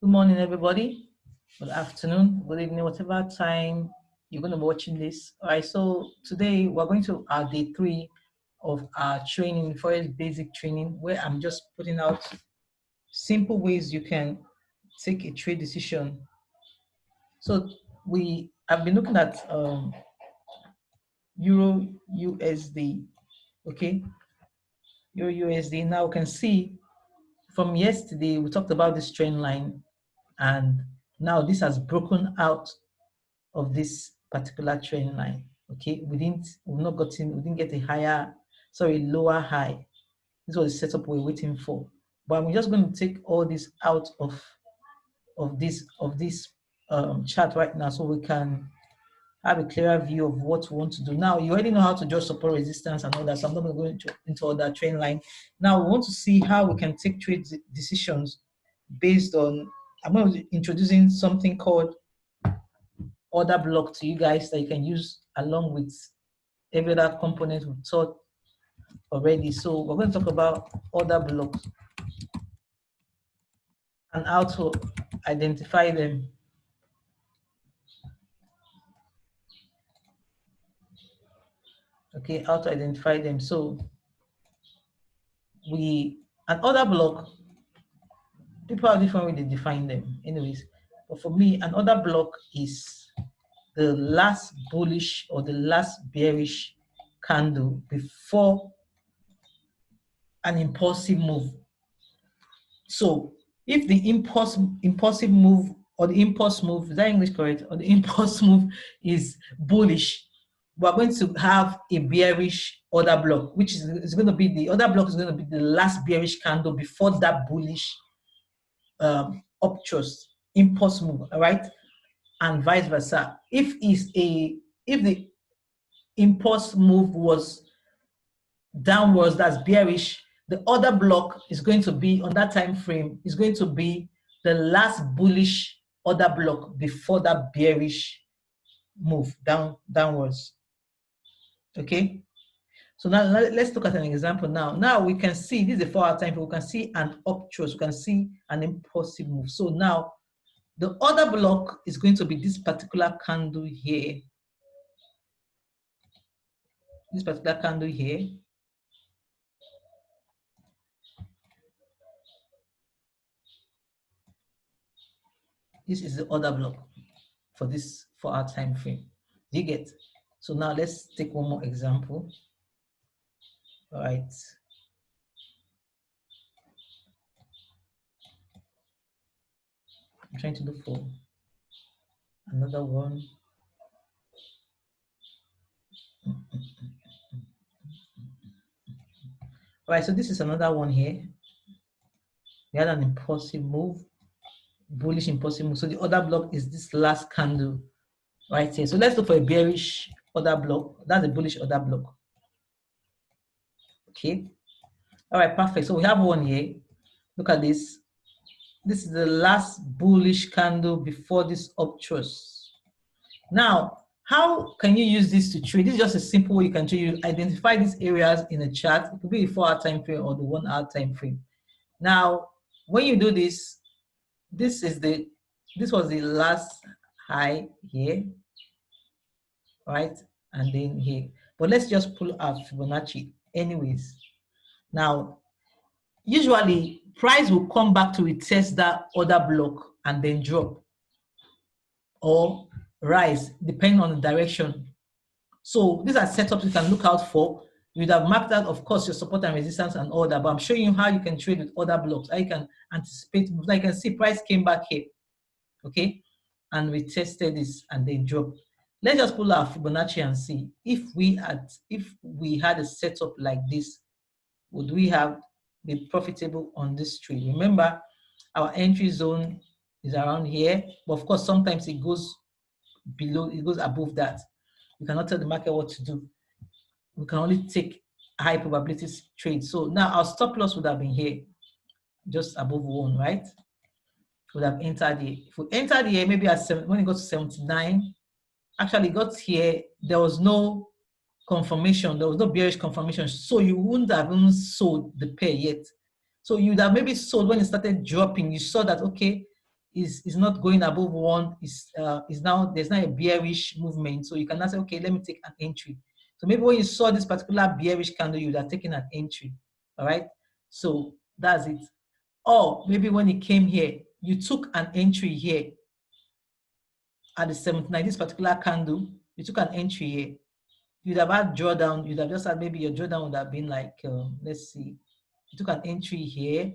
Good morning, everybody. Good afternoon, good evening, whatever time you're going to be watching this. All right, so today we're going to our day 3 of our training, Forex Basic Training, where I'm just putting out simple ways you can take a trade decision. So we have been looking at Euro USD, okay? Euro USD. Now we can see from yesterday we talked about this trend line, and now this has broken out of this particular trend line. Okay, we didn't get a lower high. This was the setup we're waiting for. But I'm just going to take all this out of this chart right now, so we can have a clearer view of what we want to do. Now, you already know how to draw support, resistance, and all that, so I'm not going to go into all that trend line. Now, we want to see how we can take trade decisions based on, I'm going to be introducing something called order block to you guys that you can use along with every other component we taught already. So we're going to talk about order blocks and how to identify them. Okay, how to identify them. So an order block, people have different way they define them anyways. But for me, an order block is the last bullish or the last bearish candle before an impulsive move. So if the impulsive move or the impulse move, is that English correct? Or the impulse move is bullish, we're going to have a bearish order block, which is going to be the order block is going to be the last bearish candle before that bullish uptrust impulse move, all right? And vice versa. If the impulse move was downwards, that's bearish, the order block is going to be on that time frame is going to be the last bullish order block before that bearish move downwards. Okay, so now let's look at an example. Now we can see this is a 4-hour time frame. We can see an uptrust, we can see an impulsive move. So now the order block is going to be this particular candle here, this particular candle here. This is the order block for this 4-hour time frame. Do you get? So now let's take one more example. All right. I'm trying to look for another one. All right, so this is another one here. We had an impulsive move, bullish impulsive move. So the order block is this last candle right here. So let's look for a bearish order block. That's a bullish order block. Okay. All right, perfect. So we have one here. Look at this. This is the last bullish candle before this uptrust. Now, how can you use this to trade? This is just a simple way you can trade. You identify these areas in a chart. It could be a 4-hour time frame or the 1-hour time frame. Now, when you do this, this was the last high here, right? And then here. But let's just pull out Fibonacci anyways. Now, usually price will come back to retest that order block and then drop or rise depending on the direction. So these are setups you can look out for. You'd have marked out, of course, your support and resistance and all that, but I'm showing you how you can trade with order blocks, how you can anticipate. Like you can see, price came back here, okay, and we tested this and then dropped. Let's just pull our Fibonacci and see if we had a setup like this, would we have been profitable on this trade? Remember, our entry zone is around here, but of course, sometimes it goes below, it goes above that. You cannot tell the market what to do. We can only take high probability trades. So now our stop loss would have been here, just above 1, right? Would have entered here. If we entered here, maybe at when it got to 79, actually got here, there was no confirmation, there was no bearish confirmation, so you wouldn't have even sold the pair yet. So you'd have maybe sold when it started dropping. You saw that, okay, is not going above one, is now, there's now a bearish movement. So you can now say, okay, let me take an entry. So maybe when you saw this particular bearish candle, you would have taken an entry. All right. So that's it. Or maybe when it came here, you took an entry here at the 79, this particular candle, you took an entry here. You'd have had drawdown, you'd have just had, maybe your drawdown would have been like, let's see, you took an entry here.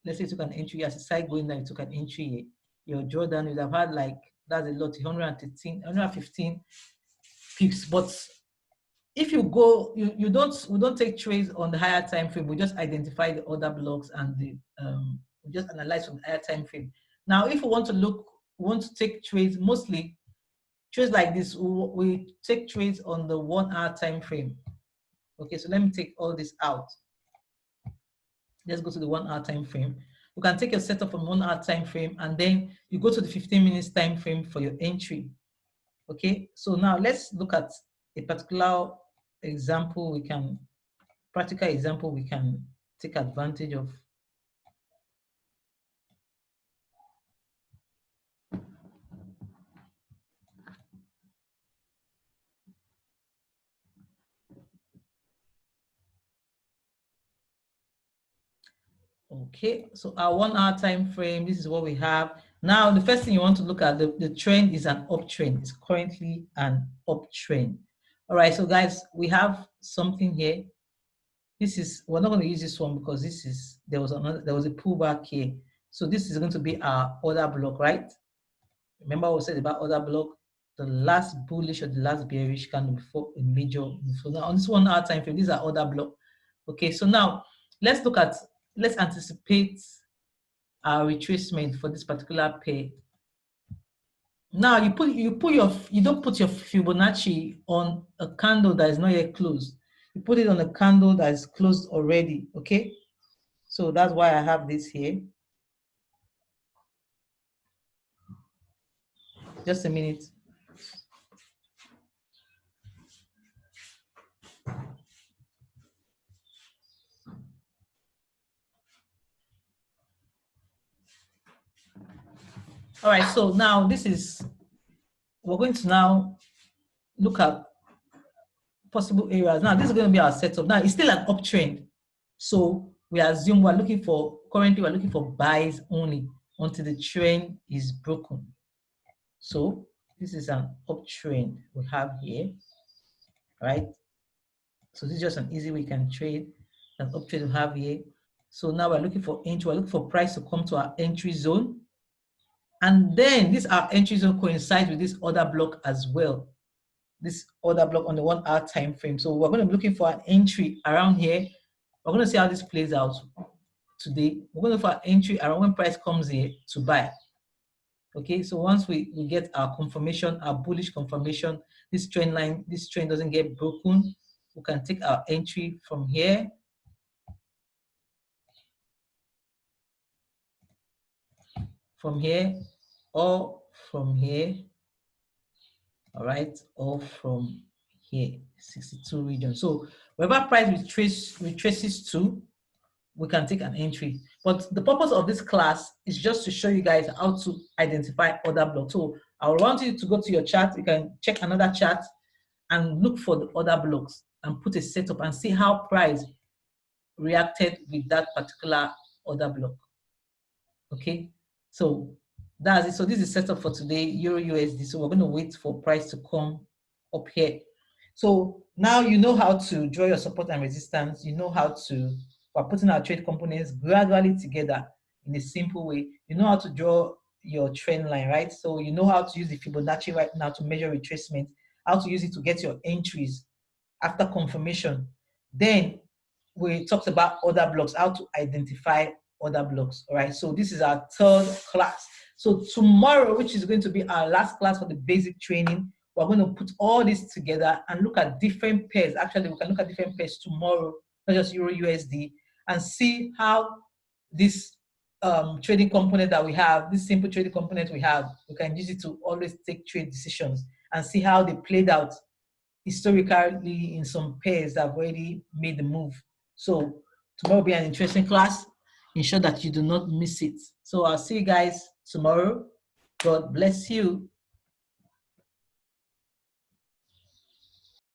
Let's say you took an entry as a side going down, you took an entry here. Your drawdown, you'd have had like, that's a lot, 115 pips. But if you go, we don't take trades on the higher time frame. We just identify the order blocks and we just analyze from the higher time frame. Now, if we want to take trades, mostly trades like this, we take trades on the 1 hour time frame. Okay, so let me take all this out. Let's go to the 1 hour time frame. You can take your setup from 1 hour time frame, and then you go to the 15 minutes time frame for your entry. Okay, so now let's look at a particular example, practical example we can take advantage of. Okay, so our 1 hour time frame, this is what we have. Now, the first thing you want to look at, the trend is an uptrend. It's currently an uptrend. All right, so guys, we have something here. This is, we're not going to use this one because this is, there was a pullback here. So this is going to be our order block, right? Remember what we said about order block, the last bullish or the last bearish candle before a major. So now on this 1 hour time frame, these are order block. Okay, so now let's anticipate our retracement for this particular pair. Now you don't put your Fibonacci on a candle that is not yet closed. You put it on a candle that is closed already. Okay, so that's why I have this here. Just a minute. All right, so now we're going to now look at possible areas. Now, this is going to be our setup. Now, it's still an uptrend. So we assume currently we're looking for buys only until the trend is broken. So this is an uptrend we have here, right? So this is just an easy way you can trade, an uptrend we have here. So now we're looking for entry, we're looking for price to come to our entry zone. And then this our entry zone coincides with this order block as well. This order block on the 1 hour time frame. So we're going to be looking for an entry around here. We're going to see how this plays out today. We're going to look for an entry around when price comes here to buy. Okay, so once we get our confirmation, our bullish confirmation, this trend doesn't get broken, we can take our entry from here. From here, or from here. All right, or from here, 62 region. So wherever price retraces to, we can take an entry. But the purpose of this class is just to show you guys how to identify order blocks. So I want you to go to your chart. You can check another chart and look for the order blocks and put a setup and see how price reacted with that particular order block. Okay, so that's it. So this is set up for today, Euro USD. So we're going to wait for price to come up here. So now you know how to draw your support and resistance. You know how to, we're putting our trade components gradually together in a simple way. You know how to draw your trend line, right? So you know how to use the Fibonacci right now to measure retracement, how to use it to get your entries after confirmation. Then we talked about order blocks, how to identify order blocks. All right, so this is our third class. So tomorrow, which is going to be our last class for the basic training, we're going to put all this together and look at different pairs. Actually, we can look at different pairs tomorrow, not just Euro USD, and see how this trading component that we have, this simple trading component we have, we can use it to always take trade decisions and see how they played out historically in some pairs that have already made the move. So tomorrow will be an interesting class. Ensure that you do not miss it. So I'll see you guys tomorrow. God bless you.